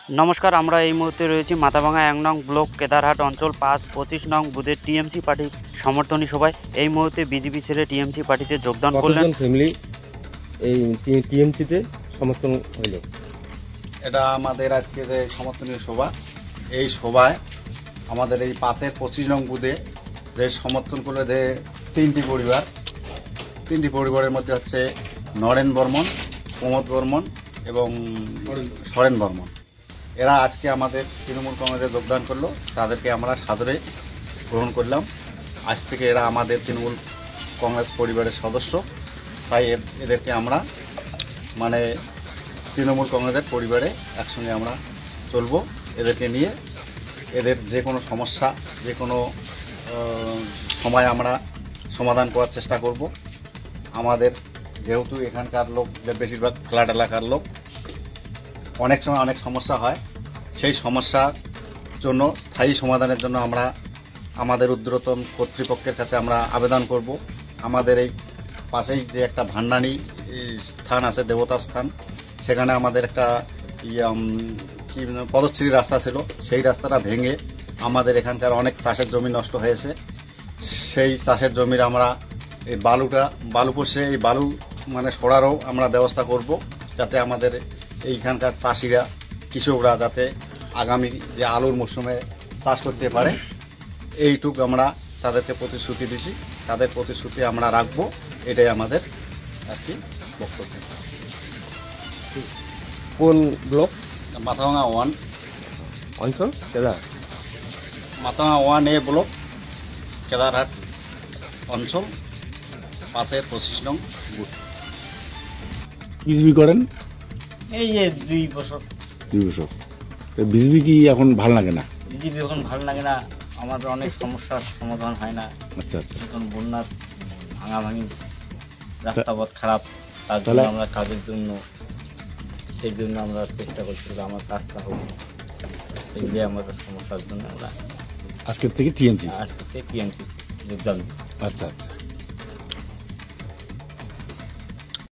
নমস্কার, আমরা এই মুহূর্তে রয়েছি মাথাভাঙা ১ নং ব্লক কেদারহাট অঞ্চল ৫-২৫ নং বুথের টিএমসি পার্টির সমর্থনী সভায়। এই মুহূর্তে বিজেপি ছেড়ে টিএমসি পার্টিতে যোগদান করলেন। কতজন ফ্যামিলি এই টিএমসিতে সমর্থন হইল? এটা আমাদের আজকে যে সমর্থনীয় সভা, এই সভায় আমাদের এই পাশের ২৫ নং বুথে যে সমর্থন করলো যে তিনটি পরিবারের মধ্যে হচ্ছে নরেন বর্মন, প্রমোদ বর্মন এবং সরেন বর্মন। এরা আজকে আমাদের তৃণমূল কংগ্রেসে যোগদান করলো, তাদেরকে আমরা সাদরে গ্রহণ করলাম। আজ থেকে এরা আমাদের তৃণমূল কংগ্রেস পরিবারের সদস্য, তাই এদেরকে আমরা মানে তৃণমূল কংগ্রেসের পরিবারে একসঙ্গে আমরা চলবো। এদেরকে নিয়ে এদের যে কোনো সমস্যা, যে কোনো সময় আমরা সমাধান করার চেষ্টা করব। আমাদের যেহেতু এখানকার লোকদের বেশিরভাগ ফ্ল্যাট এলাকার লোক, অনেক সময় অনেক সমস্যা হয়, সেই সমস্যার জন্য স্থায়ী সমাধানের জন্য আমরা আমাদের ঊর্ধ্বতন কর্তৃপক্ষের কাছে আমরা আবেদন করব। আমাদের এই পাশেই যে একটা ভান্ডানি স্থান আছে, দেবতার স্থান, সেখানে আমাদের একটা পদশ্রী রাস্তা ছিল, সেই রাস্তাটা ভেঙে আমাদের এখানকার অনেক চাষের জমি নষ্ট হয়েছে। সেই চাষের জমির আমরা এই বালু পড়ছে, এই বালু মানে সরারও আমরা ব্যবস্থা করব, যাতে আমাদের এইখানকার চাষিরা, কৃষকরা যাতে আগামী যে আলুর মৌসুমে চাষ করতে পারে, এইটুকু আমরা তাদেরকে প্রতিশ্রুতি দিছি। তাদের প্রতিশ্রুতি আমরা রাখবো, এটাই আমাদের আর কি বক্তব্য। কোন ব্লক? মাথাভাঙা 1 অঞ্চল কেদার, মাথাভাঙা 1A ব্লক, কেদারহাট অঞ্চল, পাশের ২৫ নং বুথ। বিজেপি করেন এই যে ২ বছর 2 বছর। বিজেপি কি এখন ভাল লাগে না? বিজেপি এখন ভালো লাগে না, আমাদের অনেক সমস্যার সমাধান হয় না। আচ্ছা আচ্ছা। এখন বন্যার ভাঙাভাঙি, রাস্তাপথ খারাপ, তার জন্য তাহলে- আমরা কাজের জন্য, সেই জন্য আমরা চেষ্টা করছি যে আমার কাজটা হোক। এইগুলি আমাদের সমস্যার জন্য আমরা আজকের থেকে টিএমসি। আজকে টিএমসি যোগদান দিই। আচ্ছা আচ্ছা।